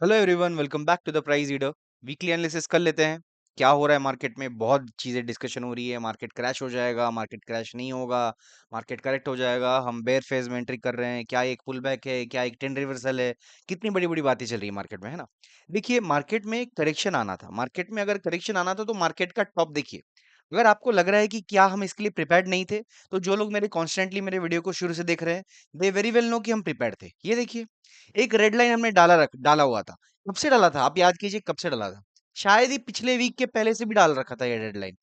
Hello everyone, welcome back to the price reader. Weekly analysis कर लेते हैं। क्या हो रहा है मार्केट में? बहुत चीजें डिस्कशन हो रही है। मार्केट क्रैश हो जाएगा, मार्केट क्रैश नहीं होगा, मार्केट करेक्ट हो जाएगा, हम बेयर फेज में एंट्री कर रहे हैं, क्या एक पुल बैक है, क्या एक ट्रेंड रिवर्सल है। कितनी बड़ी बड़ी बातें चल रही है मार्केट में, है ना। देखिए, मार्केट में करेक्शन आना था। मार्केट में अगर करेक्शन आना था तो मार्केट का टॉप देखिए। अगर आपको लग रहा है कि क्या हम इसके लिए प्रिपेयर्ड नहीं थे, तो जो लोग मेरे कॉन्स्टेंटली मेरे वीडियो को शुरू से देख रहे हैं, दे वेरी वेल नो कि हम प्रिपेयर्ड थे। ये देखिए, एक रेड लाइन हमने डाला हुआ था। कब से डाला था आप याद कीजिए, कब से डाला था? शायद ही पिछले वीक के पहले से भी डाल रखा था ये डेडलाइन।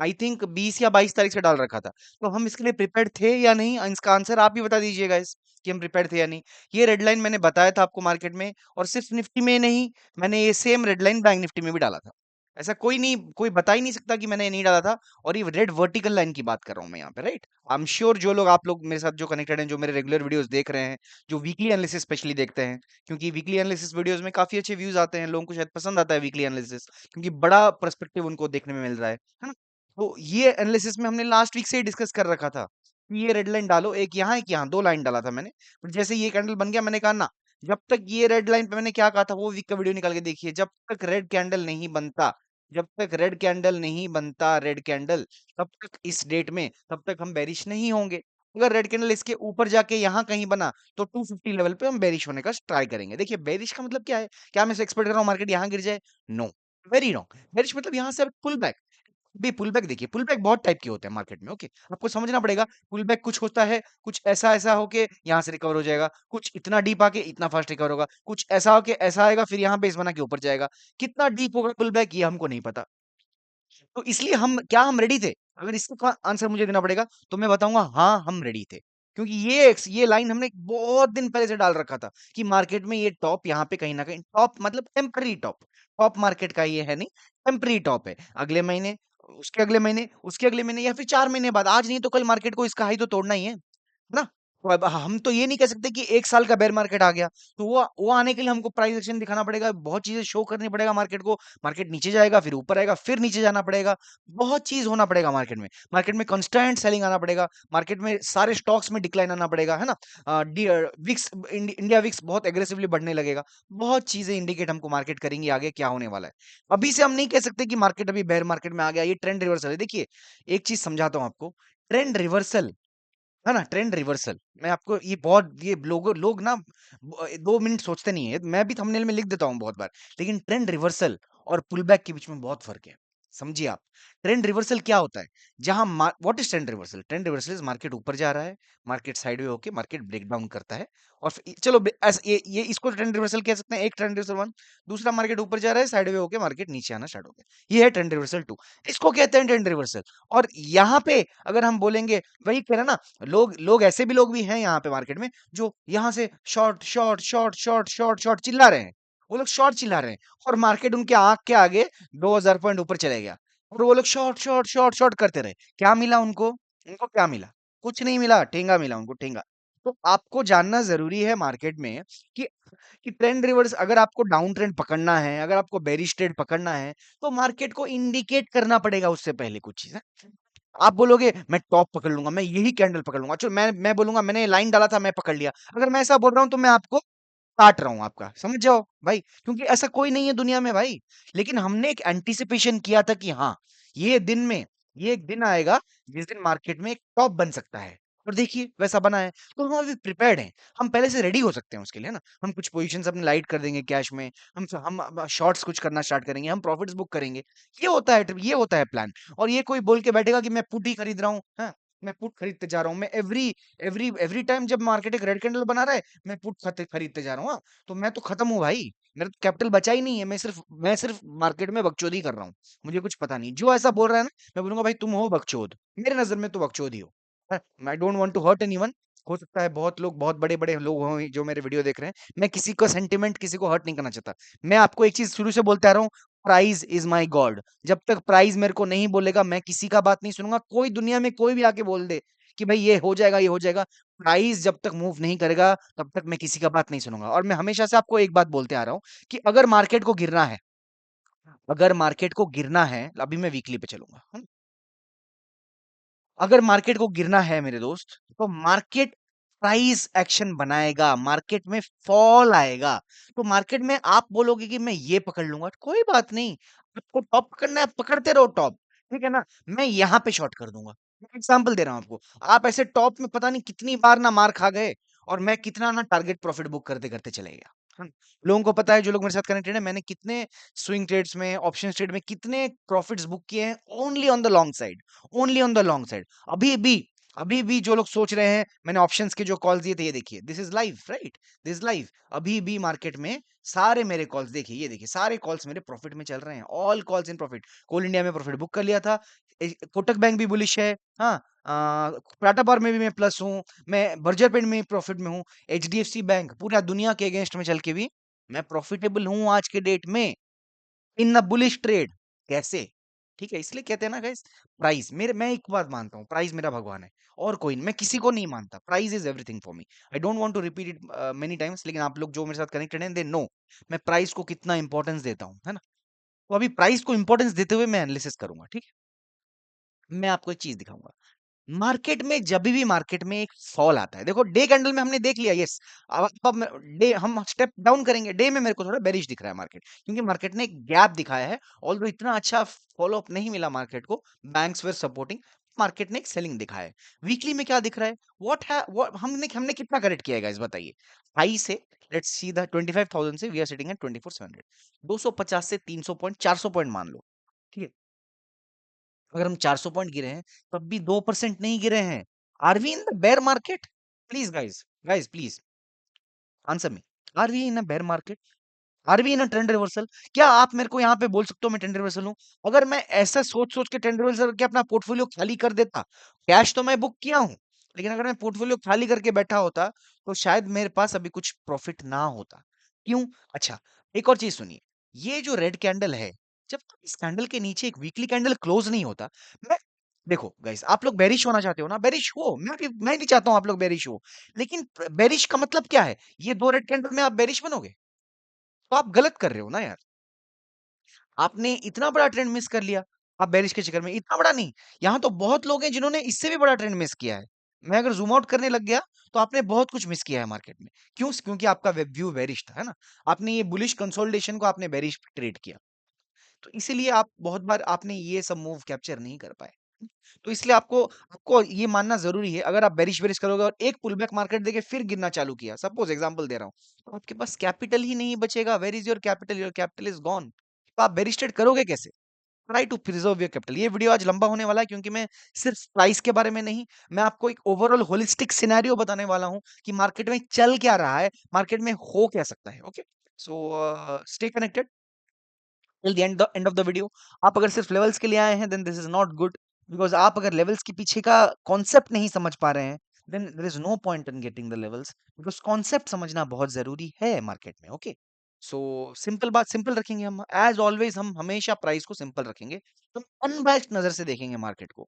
आई थिंक 20 या 22 तारीख से डाल रखा था। तो हम इसके लिए प्रिपेयर्ड थे या नहीं? इसका आंसर आप ही बता दीजिएगा इस कि हम प्रिपेयर्ड थे या नहीं। ये रेड लाइन मैंने बताया था आपको मार्केट में, और सिर्फ निफ्टी में नहीं, मैंने ये same red line bank Nifty में भी डाला था। ऐसा कोई नहीं, कोई बता ही नहीं सकता कि मैंने ये नहीं डाला था। और ये रेड वर्टिकल लाइन की बात कर रहा हूँ मैं यहाँ पे, राइट। आई एम श्योर जो लोग, आप लोग मेरे साथ जो कनेक्टेड हैं, जो मेरे रेगुलर वीडियोस देख रहे हैं, जो वीकली एनालिसिस स्पेशली देखते हैं, क्योंकि वीकली एनालिसिस वीडियोस में काफी अच्छे व्यूज आते हैं, लोगों को शायद पसंद आता है वीकली एनालिसिस, क्योंकि बड़ा पर्सपेक्टिव उनको देखने में मिल रहा है ना। तो ये एनालिसिस में हमने लास्ट वीक से ही डिस्कस कर रखा था कि ये रेड लाइन डालो, एक यहाँ दो लाइन डाला था मैंने। पर जैसे ये कैंडल बन गया, मैंने कहा ना, जब तक ये रेड लाइन पे, मैंने क्या कहा था, वो वीक का वीडियो निकाल के देखिए, जब तक रेड कैंडल नहीं बनता, जब तक रेड कैंडल नहीं बनता, रेड कैंडल, तब तक इस डेट में, तब तक हम बेरिश नहीं होंगे। अगर रेड कैंडल इसके ऊपर जाके यहाँ कहीं बना, तो 250 लेवल पे हम बेरिश होने का ट्राई करेंगे। देखिए, बेरिश का मतलब क्या है? क्या मैं एक्सपेक्ट कर रहा हूँ मार्केट यहाँ गिर जाए? No, very wrong. बेरिश मतलब यहाँ से पुल बैक। भी पुल बैक देखिए, पुल बैक बहुत टाइप के होते हैं मार्केट में, ओके। आपको समझना पड़ेगा। पुल बैक कुछ होता है, कुछ ऐसा ऐसा होके यहाँ से रिकवर हो जाएगा, कुछ इतना डीप आके इतना फास्ट रिकवर होगा, कुछ ऐसा होके ऐसा आएगा, फिर यहाँ बेस बना के ऊपर जाएगा। कितना डीप होगा पुल बैक, ये हमको नहीं पता। तो इसलिए हम रेडी थे? अगर इसका आंसर मुझे देना पड़ेगा, तो मैं बताऊंगा हाँ, हम रेडी थे। क्योंकि ये लाइन हमने बहुत दिन पहले से डाल रखा था कि मार्केट में ये टॉप यहाँ पे कहीं ना कहीं, टॉप मतलब टेम्पररी टॉप, टॉप मार्केट का ये है नहीं, टेम्पररी टॉप है। अगले महीने, उसके अगले महीने, उसके अगले महीने, या फिर 4 महीने बाद, आज नहीं तो कल मार्केट को इसका हाई तो तोड़ना ही है ना। तो अब हम तो ये नहीं कह सकते कि 1 साल का बेयर मार्केट आ गया, तो वो आने के लिए हमको प्राइस एक्शन दिखाना पड़ेगा, बहुत चीजें शो करनी पड़ेगा मार्केट को। मार्केट नीचे जाएगा, फिर ऊपर आएगा, फिर नीचे जाना पड़ेगा। बहुत चीज होना पड़ेगा मार्केट में। मार्केट में कंस्टेंट सेलिंग आना पड़ेगा, मार्केट में सारे स्टॉक्स में डिक्लाइन आना पड़ेगा, है ना। विक्स, इंडिया विक्स बहुत एग्रेसिवली बढ़ने लगेगा। बहुत चीजें इंडिकेट हमको मार्केट करेंगी आगे क्या होने वाला है। अभी से हम नहीं कह सकते कि मार्केट अभी बेयर मार्केट में आ गया, ये ट्रेंड रिवर्सल है। देखिए, एक चीज समझाता हूँ आपको। ट्रेंड रिवर्सल, है ना, ट्रेंड रिवर्सल। मैं आपको ये बहुत, ये लोग ना 2 मिनट सोचते नहीं है, मैं भी थंबनेल में लिख देता हूँ बहुत बार। लेकिन ट्रेंड रिवर्सल और पुल बैक के बीच में बहुत फर्क है। समझिए आप। ट्रेंड रिवर्सल क्या होता है? जहां what is trend reversal? Trend reversal is market ऊपर जा रहा है, मार्केट साइडवे होके मार्केट ब्रेक डाउन करता है, और चलो ये इसको ट्रेंड रिवर्सल कह सकते हैं। एक ट्रेंड रिवर्सल वन। दूसरा, मार्केट ऊपर जा रहा है, साइडवे होके मार्केट नीचे आना स्टार्ट हो गया, ये है ट्रेंड रिवर्सल टू। इसको कहते हैं ट्रेंड रिवर्सल। और यहाँ पे अगर हम बोलेंगे, वही कह रहे हैं ना, लोग लोग ऐसे भी लोग भी हैं यहाँ पे मार्केट में, जो यहाँ से short short short short short short चिल्ला रहे हैं। वो लोग शॉर्ट चिल्ला रहे हैं, और मार्केट उनके आंख के आगे 2000 पॉइंट ऊपर चले गया, और वो लोग शॉर्ट शॉर्ट शॉर्ट शॉर्ट करते रहे। क्या मिला उनको? उनको क्या मिला? कुछ नहीं मिला, ठेंगा मिला उनको, ठेंगा। तो आपको जानना जरूरी है मार्केट में कि ट्रेंड रिवर्स, अगर आपको डाउन ट्रेंड पकड़ना है, अगर आपको बेरिश ट्रेंड पकड़ना है, तो मार्केट को इंडिकेट करना पड़ेगा उससे पहले कुछ चीजें। आप बोलोगे मैं टॉप पकड़ लूंगा, मैं यही कैंडल पकड़ लूंगा, चलो मैं बोलूंगा मैंने लाइन डाला था, मैं पकड़ लिया। अगर मैं ऐसा बोल रहा हूं, तो मैं आपको काट रहा हूं आपका, समझ जाओ भाई, क्योंकि ऐसा कोई नहीं है दुनिया में भाई। लेकिन हमने एक एंटिसिपेशन किया था कि हाँ, ये दिन में, ये एक दिन आएगा जिस दिन मार्केट में एक टॉप बन सकता है। और देखिए, वैसा बना है। तो हम अभी प्रिपेयर्ड हैं, हम पहले से रेडी हो सकते हैं उसके लिए, ना। हम कुछ पोजीशंस अपने लाइट कर देंगे कैश में, हम शॉर्ट्स कुछ करना स्टार्ट करेंगे, हम प्रॉफिट्स बुक करेंगे। ये होता है प्लान। और ये कोई बोल के बैठेगा कि मैं पुट ही खरीद रहा हूँ, हाँ, मैं पुट खरीदते जा रहा हूँ, मैं एवरी एवरी एवरी टाइम जब मार्केट एक रेड कैंडल बना रहा है, मैं पुट खरीदते जा रहा हूँ, हाँ। तो मैं तो खत्म हूँ भाई, मेरा तो कैपिटल बचा ही नहीं है, मैं सिर्फ मार्केट में बकचोदी कर रहा हूँ। मुझे कुछ पता नहीं। जो ऐसा बोल रहा है ना, मैं बोलूंगा भाई तुम हो बकचोद, मेरे नजर में तो बकचोद ही हो। I don't want to hurt anyone. हो सकता है बहुत लोग, बहुत बड़े बड़े लोग हों जो मेरे वीडियो देख रहे हैं, मैं किसी का सेंटिमेंट, किसी को हर्ट नहीं करना चाहता। मैं आपको एक चीज शुरू से बोलते आ रहा हूँ, प्राइस इज माई गॉड। जब तक प्राइस मेरे को नहीं बोलेगा, मैं किसी का बात नहीं सुनूंगा। कोई दुनिया में कोई भी आके बोल दे कि भाई ये हो जाएगा, ये हो जाएगा, प्राइस जब तक मूव नहीं करेगा, तब तक मैं किसी का बात नहीं सुनूंगा। और मैं हमेशा से आपको एक बात बोलते आ रहा हूँ कि अगर मार्केट को गिरना है, अगर मार्केट को गिरना है, अभी मैं वीकली पे चलूंगा, अगर मार्केट को गिरना है मेरे दोस्त, तो मार्केट प्राइस एक्शन बनाएगा, मार्केट में फॉल आएगा, तो मार्केट में आप बोलोगे कि मैं ये पकड़ लूंगा, कोई बात नहीं, आपको टॉप पकड़ना है, पकड़ते रहो टॉप, ठीक है ना। मैं यहाँ पे शॉर्ट कर दूंगा, एग्जाम्पल दे रहा हूँ आपको। आप ऐसे टॉप में पता नहीं कितनी बार ना मार खा गए, और मैं कितना ना टारगेट प्रॉफिट बुक करते करते चले गया। हाँ, लोगों को पता है, जो लोग मेरे साथ कनेक्टेड है, मैंने कितने स्विंग ट्रेड्स में, ऑप्शन ट्रेड में कितने प्रॉफिट्स बुक किए हैं, only on the long side, only on the long side. अभी भी जो लोग सोच रहे हैं मैंने ऑप्शंस के जो कॉल्स दिए थे, ये देखिए, this is live, right, this is live. अभी भी मार्केट में सारे मेरे कॉल्स देखिए, ये देखिए, सारे कॉल्स मेरे प्रॉफिट में चल रहे हैं, all calls in profit. Coal India में प्रॉफिट बुक कर लिया था, कोटक बैंक भी बुलिश है, हाँ, टाटा पावर में भी मैं प्लस हूँ, मैं बर्जर पेंट में प्रॉफिट में हूँ, एचडीएफसी बैंक पूरा दुनिया के अगेंस्ट में चल के भी मैं प्रॉफिटेबल हूँ आज के डेट में, इन द बुलिश ट्रेड। कैसे? ठीक है, इसलिए कहते हैं ना गाइस, प्राइस मेरे, मैं एक बात मानता हूँ, प्राइस मेरा भगवान है, और कोई नहीं, मैं किसी को नहीं मानता, price is everything for me. I don't want to repeat it many times, लेकिन आप लोग जो मेरे साथ कनेक्टेड हैं, दे नो मैं प्राइस को कितना इंपॉर्टेंस देता हूँ, है ना। तो अभी प्राइस को इंपॉर्टेंस देते हुए मैं एनालिसिस करूंगा, ठीक है। मैं आपको एक चीज दिखाऊंगा, मार्केट में जब भी मार्केट में एक फॉल आता है, देखो डे कैंडल में हमने देख लिया, यस। अब डे हम स्टेप डाउन करेंगे, डे में मेरे को थोड़ा बेरिश दिख रहा है मार्केट, क्योंकि मार्केट ने एक गैप दिखाया है, ऑल्दो इतना अच्छा फॉलो अप नहीं मिला मार्केट को, बैंक्स वेर सपोर्टिंग, मार्केट ने एक सेलिंग दिखाया है। वीकली में क्या दिख रहा है, व्हाट हमने हमने कितना करेक्ट किया है गाइस, बताइए। हाई से, लेट्स सी द 25,000 से वी आर सिटिंग एट 24,700, 250 से 300 पॉइंट, 400 पॉइंट मान लो, ठीक है। अगर हम 400 पॉइंट गिरे हैं, तब भी 2% नहीं गिरे हैं। Are we in the bear market? Please guys, guys please answer me, are we in a bear market? Are we in a trend reversal? क्या आप मेरे को यहाँ पे बोल सकते हो मैं ट्रेंड रिवर्सल हूँ? अगर मैं ऐसा सोच सोच के ट्रेंड रिवर्सल करके अपना पोर्टफोलियो खाली कर देता, कैश तो मैं बुक किया हूँ, लेकिन अगर मैं पोर्टफोलियो खाली करके बैठा होता, तो शायद मेरे पास अभी कुछ प्रॉफिट ना होता। क्यों? अच्छा, एक और चीज सुनिए, ये जो रेड कैंडल है, जब तक इस कैंडल के नीचे एक वीकली कैंडल क्लोज नहीं होता, मैं, देखो गाइस, आप लोग बेरिश होना चाहते हो ना, बेरिश हो, मैं भी चाहता हूँ आप लोग बेरिश हो, लेकिन बेरिश का मतलब क्या है? ये दो रेड कैंडल में आप बेरिश बनोगे? तो आप गलत कर रहे हो ना यार। आपने इतना बड़ा ट्रेंड मिस कर लिया, आप बेरिश के चक्कर में, इतना बड़ा नहीं, यहाँ तो बहुत लोग हैं जिन्होंने इससे भी बड़ा ट्रेंड मिस किया है। मैं अगर ज़ूम आउट करने लग गया, तो आपने बहुत कुछ मिस किया है मार्केट में। क्यों? क्योंकि आपका वेब व्यू बेरिश था, है ना? आपने ये बुलिश कंसोलिडेशन को आपने बेरिश ट्रेड किया। तो इसीलिए आप बहुत बार आपने ये सब मूव कैप्चर नहीं कर पाए। तो इसलिए आपको आपको ये मानना ज़रूरी है, अगर आप बेरिश बेरिश करोगे और एक पुलबैक मार्केट देके फिर गिरना चालू किया, सपोज़ एग्ज़ाम्पल दे रहा हूँ, तो आपके पास कैपिटल ही नहीं बचेगा। Where is your capital? Your capital is gone. तो आप बेरिश ट्रेड करोगे कैसे? Try to preserve your capital. ये वीडियो आज लंबा होने वाला है, क्योंकि मैं सिर्फ प्राइस के बारे में नहीं, मैं आपको एक ओवरऑल होलिस्टिक सिनेरियो बताने वाला हूँ कि मार्केट में चल क्या रहा है, मार्केट में हो क्या सकता है। Okay, so stay connected till the end of the video. आप अगर सिर्फ लेवल्स के लिए आए हैं, then this is not good, because आप अगर लेवल्स के पीछे का कॉन्सेप्ट नहीं समझ पा रहे हैं, then there is no point in getting the levels, because concept समझना बहुत जरूरी है मार्केट में। ओके, सो सिंपल बात सिंपल रखेंगे हम, एज ऑलवेज हम हमेशा प्राइस को सिंपल रखेंगे, तो अनबायस्ड नजर से देखेंगे मार्केट को।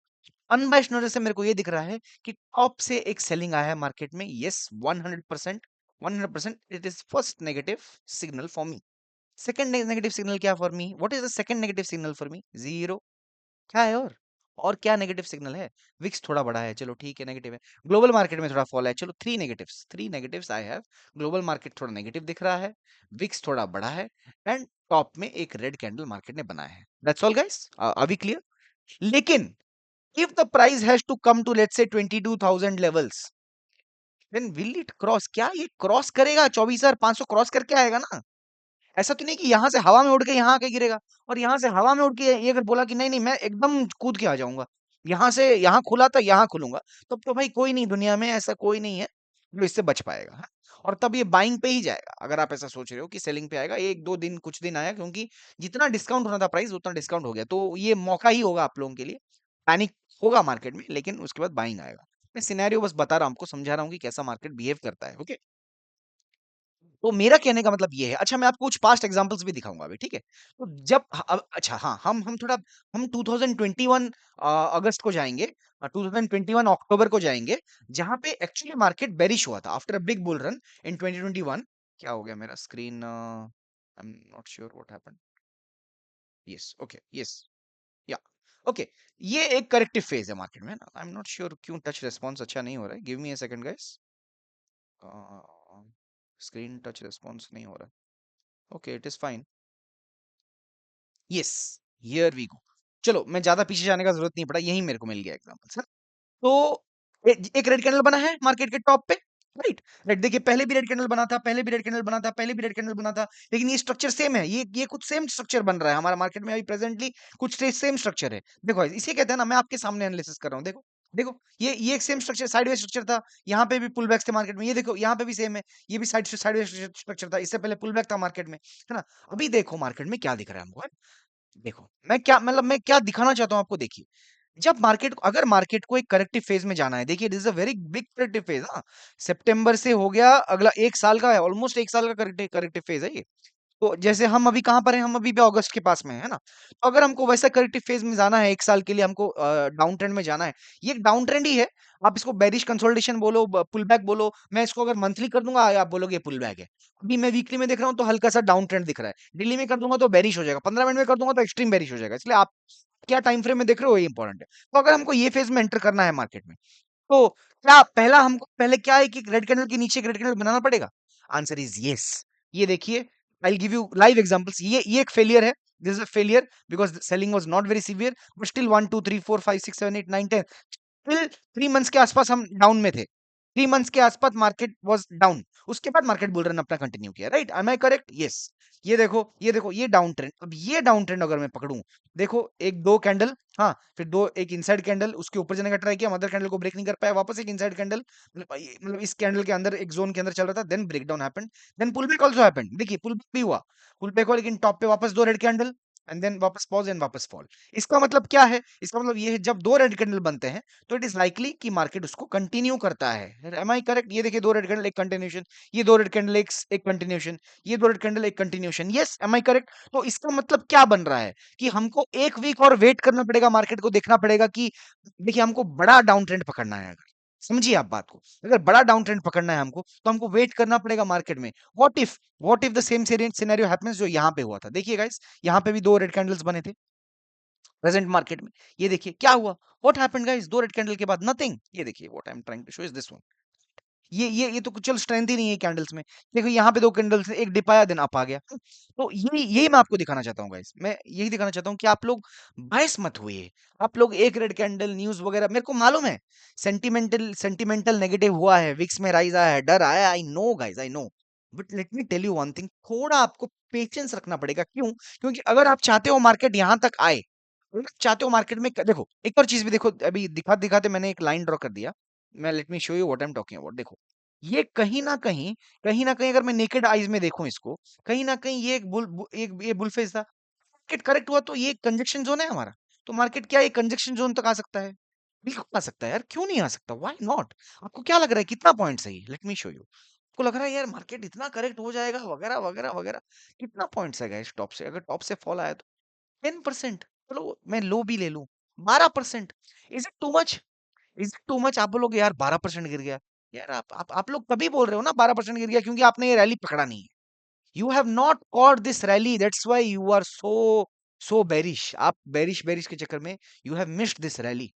अनबायस्ड नजर से मेरे को ये दिख रहा है कि टॉप से एक सेलिंग आया है मार्केट में, yes, 100%, 100% it is first negative signal for me. Second negative signal क्या for me? What is the second negative signal for me? Zero. क्या है और क्या नेगेटिव सिग्नल है? विक्स थोड़ा बड़ा है, चलो ठीक है, नेगेटिव है। ग्लोबल मार्केट में थोड़ा फॉल है, चलो three negatives I have. Global market थोड़ा नेगेटिव दिख रहा है, विक्स थोड़ा बड़ा है, एंड टॉप में एक रेड कैंडल मार्केट ने बनाया है। That's all guys, are we clear? लेकिन if the price has to come to let's say 22,000 levels, then will it cross? क्या ये क्रॉस करेगा? 24,500 क्रॉस करके आएगा ना? ऐसा तो नहीं कि यहाँ से हवा में उड़ के यहाँ आके गिरेगा, और यहाँ से हवा में उड़ के ये अगर बोला कि नहीं नहीं मैं एकदम कूद के आ जाऊंगा, यहाँ से यहाँ खुला था यहाँ खुलूंगा, तब तो भाई कोई नहीं, दुनिया में ऐसा कोई नहीं है जो इससे बच पाएगा, हाँ? और तब ये बाइंग पे ही जाएगा। अगर आप ऐसा सोच रहे हो कि सेलिंग पे आएगा, एक दो दिन कुछ दिन आया, क्योंकि जितना डिस्काउंट होना था प्राइस उतना डिस्काउंट हो गया, तो ये मौका ही होगा आप लोगों के लिए। पैनिक होगा मार्केट में, लेकिन उसके बाद बाइंग आएगा। मैं सिनेरियो बस बता रहा हूँ, आपको समझा रहा हूँ कि कैसा मार्केट बिहेव करता है। ओके, तो मेरा कहने का मतलब ये है, अच्छा मैं आपको कुछ पास्ट एग्जांपल्स भी दिखाऊंगा अभी, ठीक है। तो जब अच्छा हाँ, हम थोड़ा, हम 2021 अगस्त को जाएंगे, 2021 अक्टूबर को जाएंगे, जहां पे एक्चुअली मार्केट बेरिश हुआ था after a big bull run in 2021। क्या हो गया मेरा screen? I am not sure what happened. Yes, okay, yes, yeah, okay. ये एक करेक्टिव फेज है मार्केट में ना, आई एम नॉट श्योर क्यों टच रिस्पॉन्स अच्छा नहीं हो रहा है, give me a second guys. Screen touch response नहीं हो रहा। Okay, it is fine. Yes, here we go. चलो, मैं ज्यादा पीछे जाने का जरूरत नहीं पड़ा, यही मेरे को मिल गया एग्जांपल। तो एक रेड कैंडल बना है मार्केट के टॉप पे, राइट। राइट, देखिए पहले भी रेड कैंडल बना था, पहले भी रेड कैंडल बना था, पहले भी रेड कैंडल बना था, लेकिन ये स्ट्रक्चर सेम है। ये कुछ सेम स्ट्रक्चर बन रहा है हमारा मार्केट में अभी प्रेजेंटली, कुछ सेम स्ट्रक्चर है। देखो इसे कहते हैं ना, मैं आपके सामने एनालिसिस कर रहा हूँ। देखो देखो, ये एक सेम स्ट्रक्चर, साइडवेज स्ट्रक्चर था। यहाँ पे भी पुल बैक्स थे मार्केट में, ये देखो यहाँ पे भी सेम है। ये भी साइडवेज स्ट्रक्चर था, इससे पहले पुल बैक था मार्केट में, है ना। अभी देखो मार्केट में क्या दिख रहा है हमको, है? देखो मैं क्या, मतलब मैं क्या दिखाना चाहता हूँ आपको, देखिए। जब मार्केट को, अगर मार्केट को एक करेक्टिव फेज में जाना है, देखिए this is a very big corrective phase. हाँ, सितंबर से हो गया, अगला एक साल का है, ऑलमोस्ट एक साल का करेक्टिव करेक्टिव फेज है ये। तो जैसे हम अभी कहाँ पर हैं, हम अभी भी अगस्त के पास में है ना। तो अगर हमको वैसा करेक्टिव फेज में जाना है, एक साल के लिए हमको डाउन ट्रेंड में जाना है, ये एक डाउन ट्रेंड ही है। आप इसको बेरिश कंसोलिडेशन बोलो, पुल बैक बोलो, मैं इसको अगर मंथली कर दूंगा, आप बोलोगे पुल बैक है। अभी मैं वीकली में देख रहा हूँ तो हल्का सा डाउन ट्रेंड दिख रहा है, डेली में कर दूंगा तो बेरिश हो जाएगा, 15 मिनट में कर दूंगा तो एक्सट्रीम बेरिश हो जाएगा। इसलिए आप क्या टाइम फ्रेम में देख रहे हो, ये इंपॉर्टेंट है। तो अगर हमको ये फेज में एंटर करना है मार्केट में, तो क्या पहला हमको पहले क्या है कि रेड कैंडल के नीचे एक रेड कैंडल बनाना पड़ेगा? Answer is yes. ये देखिए, I will give you live examples. ये एक फेलियर है, this is a failure because selling was not very severe, but still 1 2 3 4 5 6 7 8 9 10, till 3 months के आसपास हम डाउन में थे। 3 मंथ्स के आसपास मार्केट वाज डाउन। उसके बाद मार्केट बुल रन अपना कंटिन्यू किया, right? Am I correct? Yes. ये देखो, ये देखो, ये डाउन ट्रेंड। अब ये डाउन ट्रेंड अगर मैं पकड़ूं, देखो एक दो कैंडल, हाँ, फिर दो, एक इनसाइड कैंडल, उसके ऊपर जाने का ट्राई किया, मदर कैंडल को ब्रेक नहीं कर पाया, वापस एक इनसाइड कैंडल, मतलब इस कैंडल के अंदर एक जोन के अंदर चल रहा था, then break down happened, then pull back also happened. देखिए पुल बैक भी हुआ, पुल बैक हुआ, लेकिन टॉप पे वापस दो रेड कैंडल, एंड देन वापस पॉज एंड वापस फॉल। इसका मतलब क्या है? इसका मतलब ये है, जब दो रेड कैंडल बनते हैं तो इट इज लाइकली कि मार्केट उसको कंटिन्यू करता है। Am I correct? ये देखिए, दो रेड कैंडल एक कंटिन्यूशन, ये दो रेड कैंडल एक कंटिन्यूशन, ये दो रेड कैंडल एक continuation. Yes, am I correct? तो इसका मतलब क्या बन रहा है कि हमको एक वीक और वेट करना पड़ेगा, मार्केट को देखना पड़ेगा कि, देखिए हमको बड़ा डाउन ट्रेंड पकड़ना है अगर, समझिए आप बात को, अगर बड़ा डाउन ट्रेंड पकड़ना है हमको, तो हमको वेट करना पड़ेगा मार्केट में। What if the same scenario happens जो यहाँ पे हुआ था? देखिए गाइस, यहाँ पे भी दो रेड कैंडल्स बने थे प्रेजेंट मार्केट में। ये देखिए क्या हुआ, व्हाट हैपेंड गाइस, दो रेड कैंडल के बाद नथिंग। ये देखिए, what I am trying to show is this one. ये तो कुछ चल स्ट्रेंथ ही नहीं है कैंडल्स में। देखो यहाँ पे दो कैंडल्स, एक डिप आया देन अप आ गया। तो यही मैं आपको दिखाना चाहता हूँ गाइस, मैं यही दिखाना चाहता हूँ कि आप लोग बायस मत हुए। आप लोग एक रेड कैंडल न्यूज वगैरह, मेरे को मालूम है सेंटिमेंटल सेंटिमेंटल नेगेटिव हुआ है, विक्स में राइज आया है, डर आया, I know guys, I know. But let me tell you one thing, थोड़ा आपको पेशेंस रखना पड़ेगा। क्यों? क्योंकि अगर आप चाहते हो मार्केट यहाँ तक आए, अगर आप चाहते हो मार्केट में, देखो एक और चीज भी देखो, अभी दिखाते मैं एक लाइन ड्रॉ कर दिया। मैं, late me show you what I am talking about. देखो, ये कहीं ना कहीं अगर मैं नेकेड आईज में देखूं इसको, कहीं ना कहीं ये एक ये बुल फेज था। मार्केट करेक्ट हुआ तो ये कंजक्शन जोन है हमारा। तो मार्केट क्या ये कंजक्शन जोन तक आ सकता है? बिल्कुल आ सकता है यार, क्यों नहीं आ सकता? Why not? आपको क्या लग रहा है कितना पॉइंट सही? Late me show you. आपको लग रहा है यार मार्केट इतना करेक्ट हो जाएगा वगैरह वगैरह वगैरह? कितना पॉइंट्स है गाइस टॉप से? अगर टॉप से फॉल आया तो 10%, चलो मैं लो भी ले लूं, 12%, is it too much? Is it too much? आप बोलोगे यार 12% गिर गया। यार आप लोग तभी बोल रहे हो ना 12% गिर गया, क्योंकि आपने ये रैली पकड़ा नहीं है। You have not caught this rally, that's why you are so bearish. आप बेरिश बेरिश के चक्कर में you have missed this rally.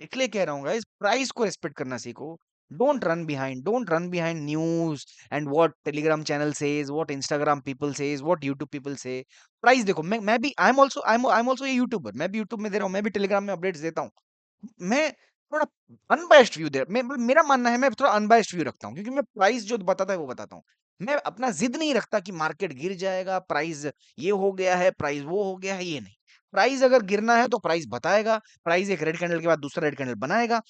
इसलिए कह रहा हूँ गाइस, प्राइस को रिस्पेक्ट करना सीखो। Don't run behind news and what Telegram channel says, what Instagram people says, what YouTube people से। प्राइस देखो, मैं भी, आई एम आल्सो ये यूट्यूबर, मैं भी यूट्यूब में दे रहा हूँ, मैं भी टेलीग्राम में अपडेट्स देता हूँ। मैं थोड़ा अनबायस्ड व्यू दे, मेरा मानना है, मैं थोड़ा अनबायस्ड व्यू रखता हूँ, क्योंकि मैं प्राइस जो बताता है वो बताता हूँ। मैं अपना जिद नहीं रखता कि मार्केट गिर जाएगा, प्राइस ये हो गया है, प्राइस वो हो गया है, ये नहीं। प्राइस अगर गिरना है तो प्राइस बताएगा, प्राइस एक रेड कैंडल के बाद दूसरा रेड कैंडल बनाएगा,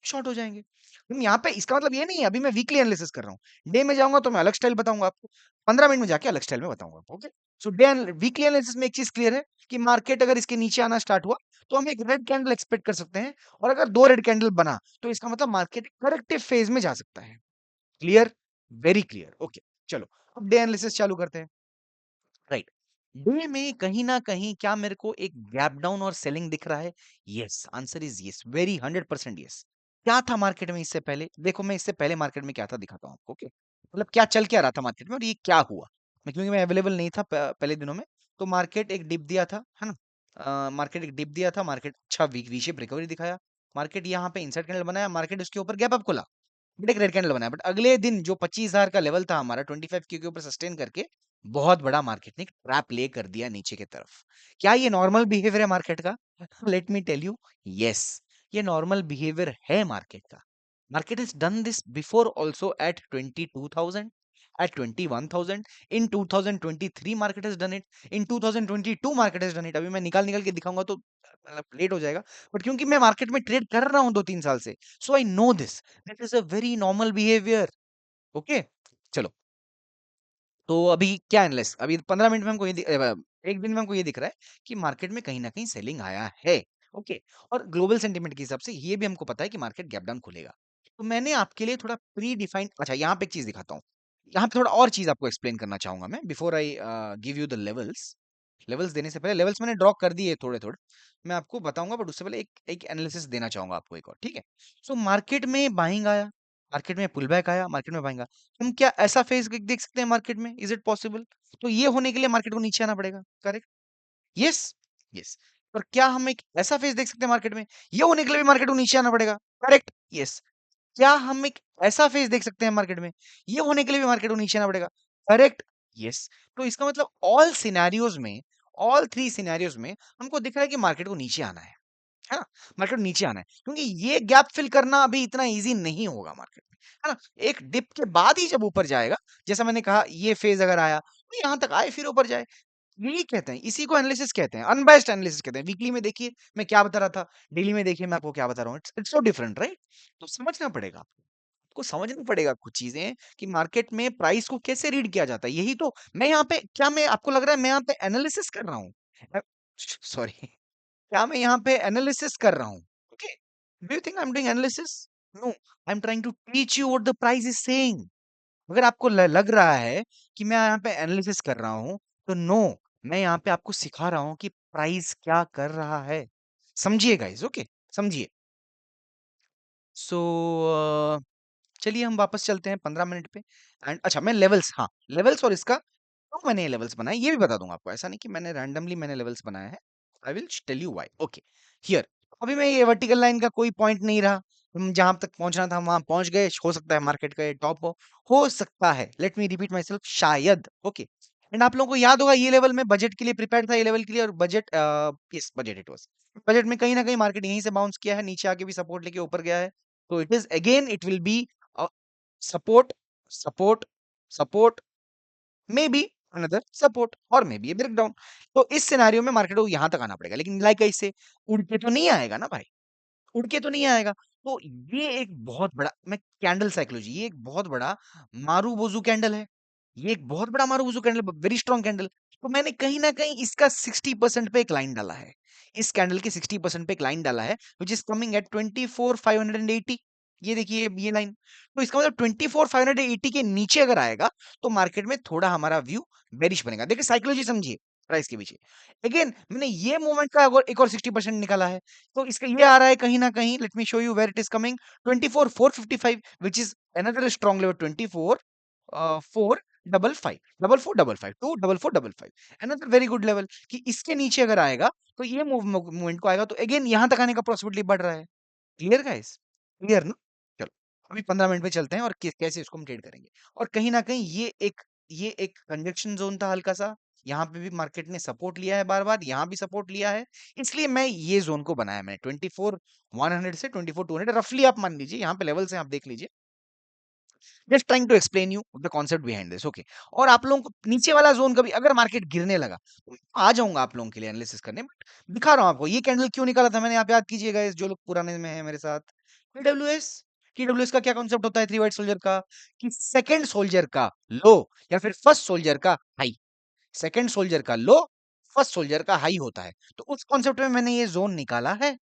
शॉर्ट हो जाएंगे हम यहाँ पे। इसका मतलब ये नहीं है, अभी मैं वीकली एनालिसिस कर रहा हूँ, डे में जाऊंगा तो मैं अलग स्टाइल बताऊंगा आपको, 15 मिनट में जाके अलग स्टाइल में बताऊंगा आपको। ओके, सो डे वीकली एनालिसिस में एक चीज क्लियर है कि मार्केट अगर इसके नीचे आना स्टार्ट हुआ, तो हम एक रेड कैंडल एक्सपेक्ट कर सकते हैं। और अगर दो रेड कैंडल बना, तो इसका मतलब मार्केट करेक्टिव फेज में जा सकता है। क्लियर? Very clear. ओके, चलो अब डे एनालिसिस चालू करते हैं। राइट, डे में कहीं ना कहीं क्या मेरे को एक गैप डाउन और सेलिंग दिख रहा है? Yes, answer is yes, very 100% yes. क्या था मार्केट में इससे पहले? देखो मैं इससे पहले मार्केट में क्या था दिखाता हूँ आपको। ओके, मतलब क्या चल क्या रहा था मार्केट में और ये क्या हुआ। मैं, क्योंकि मैं अवेलेबल नहीं था पहले दिनों में, तो मार्केट एक डिप दिया था, है ना। मार्केट एक डिप दिया था, मार्केट अच्छा वी शेप रिकवरी दिखाया, मार्केट यहाँ पे इनसाइड कैंडल बनाया, मार्केट उसके ऊपर गैप अप खोला, बट एक रेड कैंडल बनाया, बट अगले दिन जो 25,000 का लेवल था हमारा 25 के ऊपर सस्टेन करके बहुत बड़ा मार्केट ने ट्रैप प्ले कर दिया नीचे की तरफ। क्या ये नॉर्मल बिहेवियर है मार्केट का? Let me tell you, yes, ये नॉर्मल बिहेवियर है मार्केट का। Market has done this before also at 22,000, at 21,000, in 2023 market has done it, in 2022 market has done it। अभी मैं निकाल निकाल के दिखाऊंगा तो मतलब लेट हो जाएगा, बट क्योंकि मैं मार्केट में ट्रेड कर रहा हूं 2-3 साल से, so I know this, that is a very normal behaviour. Okay, चलो, तो अभी क्या एनालिस, अभी 15 मिनट में हमको एक दिन में हमको ये दिख रहा है कि मार्केट में कहीं ना कहीं सेलिंग आया है। ओके, और ग्लोबल सेंटीमेंट के हिसाब से ये भी हमको पता है कि मार्केट गैप डाउन खुलेगा। तो मैंने आपके लिए थोड़ा प्री डिफाइंड, अच्छा यहाँ पे एक चीज दिखाता हूँ, यहाँ पे थोड़ा और चीज आपको एक्सप्लेन करना चाहूंगा मैं before I give you the levels. Levels देने से पहले, लेवल्स मैंने ड्रॉ कर दिए थोड़े थोड़े, मैं आपको बताऊंगा, बट उससे पहले एक एक एनालिसिस देना चाहूंगा आपको एक और, ठीक है? सो मार्केट में बाइंग आया, मार्केट में पुल बैक आया, मार्केट में बाइंग, हम क्या ऐसा फेस देख सकते हैं मार्केट में? Is it possible? तो ये होने के लिए मार्केट को नीचे आना पड़ेगा, करेक्ट? Yes, yes. पर क्या हम एक ऐसा फेस देख सकते हैं मार्केट में? ये होने के लिए भी मार्केट को नीचे आना पड़ेगा, करेक्ट? यस। क्या हम एक ऐसा फेस देख सकते हैं मार्केट में? ये होने के लिए भी मार्केट को नीचे आना पड़ेगा, करेक्ट? यस। तो इसका मतलब ऑल सिनेरियोज में, ऑल थ्री सिनेरियोज में हमको दिख रहा है कि मार्केट को नीचे आना है ना? मार्केट नीचे आना है, क्योंकि ये गैप फिल करना अभी इतना इजी नहीं होगा मार्केट में, है ना? एक डिप के बाद ही जब ऊपर जाएगा, जैसा मैंने कहा, ये फेज अगर आया तो यहां तक आए फिर ऊपर जाए, यही कहते हैं, इसी को एनालिसिस कहते हैं, अनबायस्ड एनालिसिस कहते हैं। वीकली में देखिए मैं क्या बता रहा था, डेली में देखिए मैं आपको क्या बता रहा हूँ, it's it's so different, right? तो समझना पड़ेगा आपको, समझना पड़ेगा कुछ चीजें कि मार्केट में प्राइस को कैसे रीड किया जाता है। यही तो मैं यहाँ पे, क्या मैं आपको लग रहा है मैं यहाँ पे एनालिसिस कर रहा हूँ? सॉरी, क्या मैं यहाँ पे एनालिसिस कर रहा हूँ? Okay, do you think I am doing analysis? No, I am trying to teach you what the price is saying. अगर आपको लग रहा है कि मैं यहाँ पे एनालिसिस कर रहा हूँ, तो नो, मैं यहाँ पे आपको सिखा रहा हूँ कि प्राइस क्या कर रहा है। समझिए गाइस, ओके, समझिए। सो चलिए हम वापस चलते हैं 15 मिनट पे। एंड अच्छा, मैं लेवल्स, हाँ, लेवल्स और इसका क्यों मैंने ये लेवल्स बनाए ये भी बता दूंगा आपको। ऐसा नहीं कि मैंने रैंडमली मैंने लेवल्स बनाया है, I will tell you why. Okay, here, अभी मैं ये वर्टिकल लाइन का कोई पॉइंट नहीं रहा, हम जहां तक पहुंचना था वहां पहुंच गए, हो सकता है मार्केट का ये टॉप हो सकता है, let me repeat my self, शायद। ओके, एंड आप लोगों को याद होगा ये लेवल में बजट के लिए प्रिपेयर था, ये लेवल के लिए, और budget, yes, budget it was, budget में कहीं ना कहीं मार्केट यहीं से बाउंस किया है, नीचे आके भी सपोर्ट लेके ऊपर गया है। तो it is again, it will be support, support, support, may be another support, और मे बी ब्रेकडाउन। तो इस सिनेरियो में मार्केट को यहां तक आना पड़ेगा, लेकिन लाइक ऐसे उड़ के तो नहीं आएगा ना भाई, उड़ के तो नहीं आएगा। तो ये एक बहुत बड़ा, मैं कैंडल साइकोलॉजी, ये एक बहुत बड़ा मारूबोजू कैंडल है, ये एक बहुत बड़ा marubozu candle, very strong candle. तो मैंने कहीं ना कहीं इसका 60% पे एक लाइन डाला है, इस कैंडल के 60% पे एक लाइन डाला है, विच इज कमिंग एट 24,580। ये देखिए ये लाइन, तो इसका मतलब 24,580 के नीचे अगर आएगा तो मार्केट में थोड़ा हमारा व्यू बेरिश बनेगा। देखिए साइकोलॉजी समझिए प्राइस के पीछे। अगेन मैंने ये मूवमेंट का एक और 60% निकाला है, तो इसका ये आ रहा है कहीं ना कहीं, let me show you where it is coming, 24,455, which is another strong level, 24,455, 4,455 to 4,455, another very good level, कि इसके नीचे अगर आएगा तो ये मूवमेंट को आएगा, तो अगेन यहां तक आने का पॉसिबिलिटी बढ़ रहा है। क्लियर गाइस, क्लियर ना? चलो, अभी 15 मिनट में चलते हैं और कैसे इसको हम ट्रेड करेंगे। और कहीं ना कहीं ये एक कंजक्शन जोन था हल्का सा, यहाँ पे भी मार्केट ने सपोर्ट लिया है बार बार, यहाँ भी सपोर्ट लिया है, इसलिए मैं ये जोन को बनाया मैंने 24,100 से 24,200, रफली आप मान लीजिए, यहाँ पे लेवल्स हैं आप देख लीजिए, just trying to explain you the concept behind this, okay? और आप लोगों को नीचे वाला जोन कभी अगर मार्केट गिरने लगा तो आ जाऊंगा आप लोगों के लिए एनालिसिस करने, बट दिखा रहा हूं आपको ये कैंडल क्यों निकाला था मैंने, आप याद कीजिएगा, इस जो लोग पुराने में है मेरे साथ, टीडब्ल्यूएस। टीडब्ल्यूएस का क्या कॉन्सेप्ट होता है थ्री व्हाइट सोल्जर का, कि सेकंड सोल्जर का लो या फिर फर्स्ट सोल्जर का हाई, सेकंड सोल्जर का लो, फर्स्ट सोल्जर का हाई होता है। तो उस कॉन्सेप्ट में मैंने ये जोन निकाला है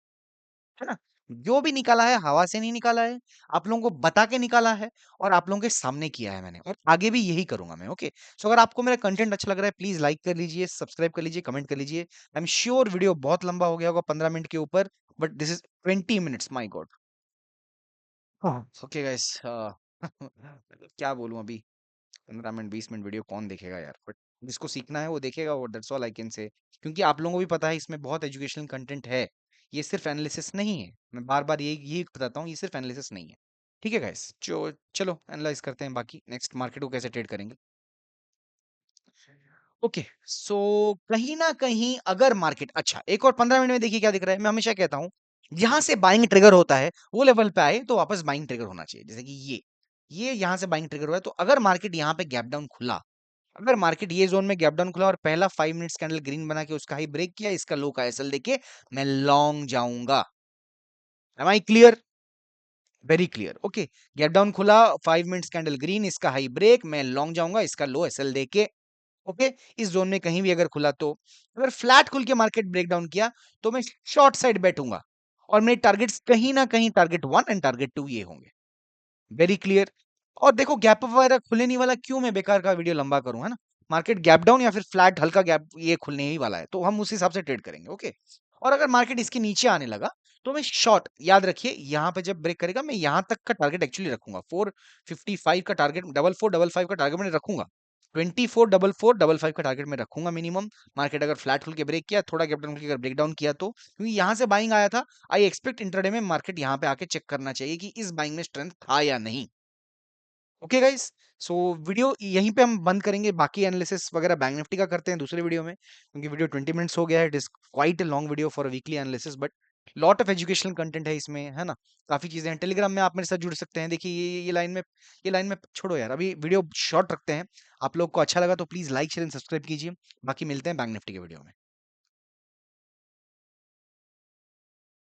ना? जो भी निकाला है हवा से नहीं निकाला है, आप लोगों को बता के निकाला है, और आप लोगों के सामने किया है मैंने, और आगे भी यही करूंगा मैं, ओके? सो अगर आपको मेरा कंटेंट अच्छा लग रहा है, प्लीज लाइक कर लीजिए, सब्सक्राइब कर लीजिए, कमेंट कर लीजिए। आई एम श्योर वीडियो बहुत लंबा हो गया होगा 15 मिनट के ऊपर, but this is 20 minutes, my God. Okay guys, क्या बोलूं अभी, 15 मिनट 20 मिनट वीडियो कौन देखेगा यार, बट जिसको सीखना है वो देखेगा, और that's all I can say, क्योंकि आप लोगों को भी पता है इसमें बहुत एजुकेशनल कंटेंट है, ये सिर्फ एनालिसिस नहीं है, मैं बार बार यही यही बताता हूँ, ये सिर्फ एनालिसिस नहीं है। ठीक है गाइस, जो चलो एनालाइज करते हैं बाकी नेक्स्ट मार्केट को कैसे ट्रेड करेंगे। ओके, सो कहीं ना कहीं अगर मार्केट अच्छा एक और 15 मिनट में देखिए क्या दिख रहा है। मैं हमेशा कहता हूं जहां से बाइंग ट्रिगर होता है वो लेवल पे आए तो वापस बाइंग ट्रिगर होना चाहिए। जैसे कि ये यहां से बाइंग ट्रिगर हुआ है, तो अगर मार्केट यहाँ पे गैप डाउन खुला, अगर मार्केट ये जोन में गैप डाउन खुला और पहला 5 मिनट्स कैंडल ग्रीन बना के उसका हाई ब्रेक किया, इसका लो का एसएल देके मैं लॉन्ग जाऊंगा। Am I clear? Very clear. Okay, gap down खुला, 5 मिनट्स कैंडल ग्रीन, इसका हाई ब्रेक, मैं लॉन्ग जाऊंगा इसका लो एसएल देके। ओके, इस जोन में कहीं भी अगर खुला तो, अगर फ्लैट खुल के मार्केट ब्रेक डाउन किया तो मैं शॉर्ट साइड बैठूंगा और मेरे टारगेट्स कहीं ना कहीं टारगेट 1 एंड टारगेट 2 ये होंगे। Very clear. और देखो गैप अप वगैरह खुलने नहीं वाला, क्यों मैं बेकार का वीडियो लंबा करूं, है ना। मार्केट गैप डाउन या फिर फ्लैट हल्का गैप ये खुलने ही वाला है, तो हम उस हिसाब से ट्रेड करेंगे। ओके, और अगर मार्केट इसके नीचे आने लगा तो मैं शॉर्ट, याद रखिए यहां पे जब ब्रेक करेगा मैं यहां तक का टारगेट एक्चुअली रखूंगा, 455 का टारगेट, 4455 का टारगेट मैंने रखूंगा, 244455 का टारगेट मैं रखूंगा मिनिमम। मार्केट अगर फ्लैट खुल के ब्रेक किया, थोड़ा गैप डाउन अगर ब्रेक डाउन किया तो, क्योंकि यहां से बाइंग आया था, आई एक्सपेक्ट इंट्राडे में मार्केट यहां पे आके चेक करना चाहिए कि इस बाइंग में स्ट्रेंथ था या नहीं। ओके गाइस, सो वीडियो यहीं पे हम बंद करेंगे, बाकी एनालिसिस वगैरह बैंक निफ्टी का करते हैं दूसरे वीडियो में, क्योंकि वीडियो 20 मिनट्स हो गया है। It is quite a long video for weekly analysis, but lot of educational content है इसमें, है ना। काफी चीजें हैं, टेलीग्राम में आप मेरे साथ जुड़ सकते हैं। देखिए ये लाइन में छोड़ो यार, अभी वीडियो शॉर्ट रखते हैं। आप लोग को अच्छा लगा तो please like share and subscribe कीजिए। बाकी मिलते हैं बैंक निफ्टी के वीडियो में।